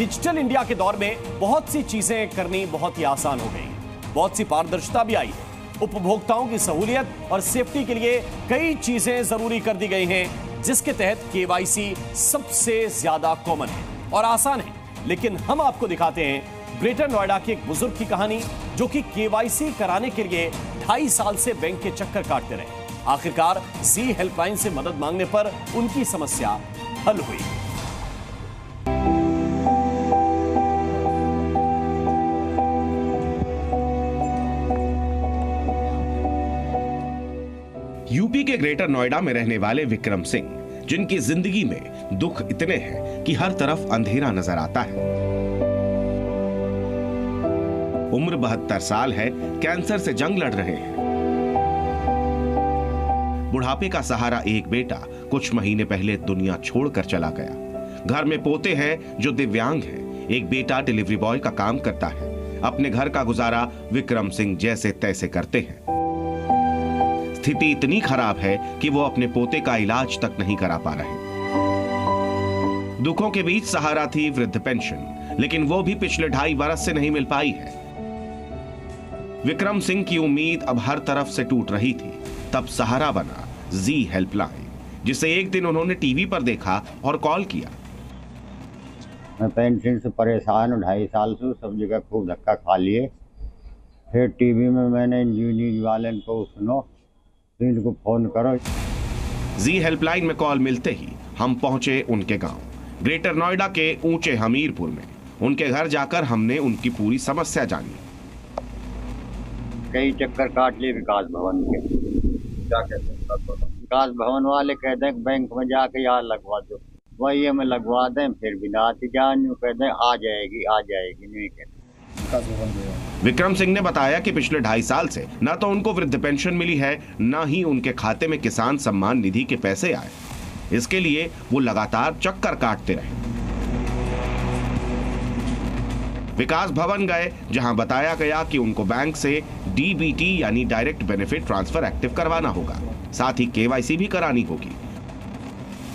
Digital India के दौर में बहुत सी चीजें करनी बहुत ही आसान हो गई, बहुत सी पारदर्शिता भी आई है। उपभोक्ताओं की सहूलियत और सेफ्टी के लिए कई चीजें जरूरी कर दी गई हैं, जिसके तहत केवाईसी सबसे ज्यादा कॉमन है और आसान है। लेकिन हम आपको दिखाते हैं ग्रेटर नोएडा के एक बुजुर्ग की कहानी, जो कि केवाईसी कराने के लिए 2.5 साल से बैंक के चक्कर काटते रहे। आखिरकार जी हेल्पलाइन से मदद मांगने पर उनकी समस्या हल हुई। यूपी के ग्रेटर नोएडा में रहने वाले विक्रम सिंह, जिनकी जिंदगी में दुख इतने हैं कि हर तरफ अंधेरा नजर आता है। उम्र 72 साल है, कैंसर से जंग लड़ रहे हैं। बुढ़ापे का सहारा एक बेटा कुछ महीने पहले दुनिया छोड़कर चला गया। घर में पोते हैं जो दिव्यांग हैं। एक बेटा डिलीवरी बॉय का काम करता है। अपने घर का गुजारा विक्रम सिंह जैसे तैसे करते हैं। स्थिति इतनी खराब है कि वो अपने पोते का इलाज तक नहीं करा पा रहे। दुखों के बीच सहारा थी वृद्ध पेंशन, लेकिन वो भी पिछले 2.5 बरस से नहीं मिल पाई है। विक्रम सिंह की उम्मीद अब हर तरफ से टूट रही थी। तब सहारा बना जी हेल्पलाइन, जिसे एक दिन उन्होंने टीवी पर देखा और कॉल किया। मैं पेंशन से परेशान हूँ, 2.5 साल से सब जगह खूब धक्का खा लिए। फिर टीवी में मैंने न्यूज वाले को सुनो, इनको फोन करो। जी हेल्पलाइन में कॉल मिलते ही हम पहुंचे उनके गांव ग्रेटर नोएडा के ऊंचे हमीरपुर में। उनके घर जाकर हमने उनकी पूरी समस्या जानी। कई चक्कर काट लिए विकास भवन के। क्या कहते हैं विकास भवन वाले कहते हैं बैंक में जाके यहाँ लगवा दो, वही हमें लगवा दें, फिर बिना आती जान कहते हैं आ जाएगी नहीं कहते। विक्रम सिंह ने बताया कि पिछले 2.5 साल से न तो उनको वृद्ध पेंशन मिली है, न ही उनके खाते में किसान सम्मान निधि के पैसे आए। इसके लिए वो लगातार चक्कर काटते रहे। विकास भवन गए, जहां बताया गया कि उनको बैंक से डीबीटी यानी डायरेक्ट बेनिफिट ट्रांसफर एक्टिव करवाना होगा, साथ ही केवाईसी भी करानी होगी।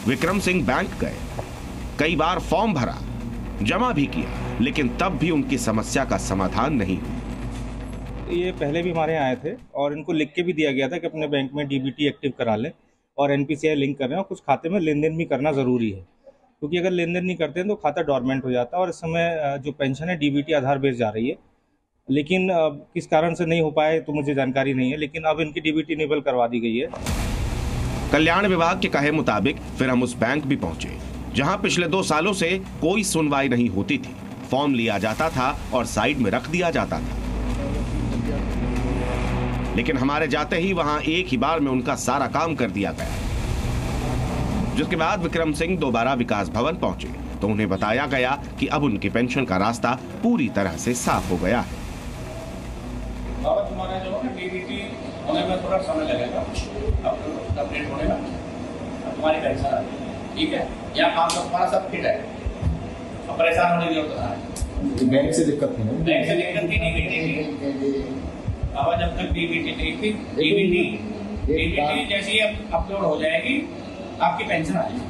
विक्रम सिंह बैंक गए, कई बार फॉर्म भरा, जमा भी किया, लेकिन तब भी उनकी समस्या का समाधान नहीं हुआ। ये पहले भी हमारे यहाँ आए थे और इनको लिख के भी दिया गया था कि अपने बैंक में डीबीटी एक्टिव करा लें और एनपीसीआई लिंक कर रहे हैं और कुछ खाते में लेन देन भी करना ज़रूरी है, क्योंकि अगर लेन देन नहीं करते हैं तो खाता डॉर्मेंट हो जाता है। और इस समय जो पेंशन है डीबीटी आधार बेस जा रही है, लेकिन किस कारण से नहीं हो पाए तो मुझे जानकारी नहीं है, लेकिन अब इनकी डीबीटी इनेबल करवा दी गई है। कल्याण विभाग के कहे मुताबिक फिर हम उस बैंक भी पहुंचे जहां पिछले 2 सालों से कोई सुनवाई नहीं होती थी। फॉर्म लिया जाता था और साइड में रख दिया जाता था, लेकिन हमारे जाते ही वहां एक ही बार में उनका सारा काम कर दिया गया। जिसके बाद विक्रम सिंह दोबारा विकास भवन पहुंचे तो उन्हें बताया गया कि अब उनकी पेंशन का रास्ता पूरी तरह से साफ हो गया है। बाबा तुम्हारा जो है डीबीटी होने में थोड़ा समय लगेगा, अब अपडेट होने का तुम्हारी पेंशन आ गई, ठीक है। यहाँ काम तो तुम्हारा सब फिट है, अब परेशान होने की जरूरत है। बैंक से दिक्कत नहीं, बैंक से दिक्कत की नहीं। अब जब तक डीबीटी नहीं थी, डीबीटी जैसी अपलोड हो जाएगी आपकी पेंशन आ जाएगी।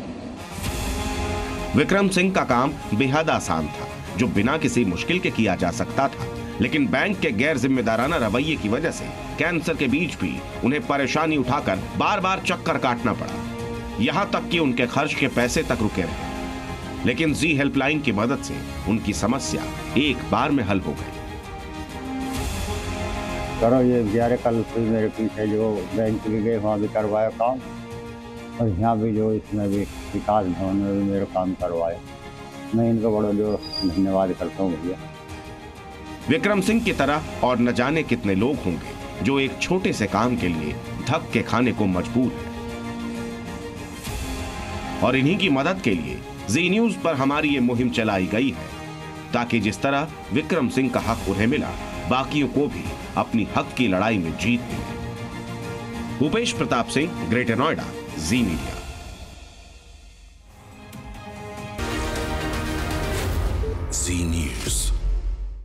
विक्रम सिंह का काम बेहद आसान था, जो बिना किसी मुश्किल के किया जा सकता था, लेकिन बैंक के गैर जिम्मेदाराना रवैये की वजह से कैंसर के बीच भी उन्हें परेशानी उठाकर बार बार चक्कर काटना पड़ा। यहां तक कि उनके खर्च के पैसे तक रुके रहे, लेकिन जी हेल्पलाइन की मदद से उनकी समस्या एक बार में हल हो गई। करो ये बेचारे कल फिर मेरे पीछे जो बैंक भी गए, वहाँ भी करवाया काम, और यहाँ भी जो इसमें भी विकास भवन में भी मेरा काम करवाया। मैं इनको बड़ा जो धन्यवाद करता हूँ भैया। विक्रम सिंह की तरह और न जाने कितने लोग होंगे जो एक छोटे से काम के लिए धक्के खाने को मजबूर हैं। और इन्हीं की मदद के लिए जी न्यूज पर हमारी ये मुहिम चलाई गई है, ताकि जिस तरह विक्रम सिंह का हक उन्हें मिला, बाकियों को भी अपनी हक की लड़ाई में जीत मिले। भूपेश प्रताप सिंह, ग्रेटर नोएडा, जी मीडिया।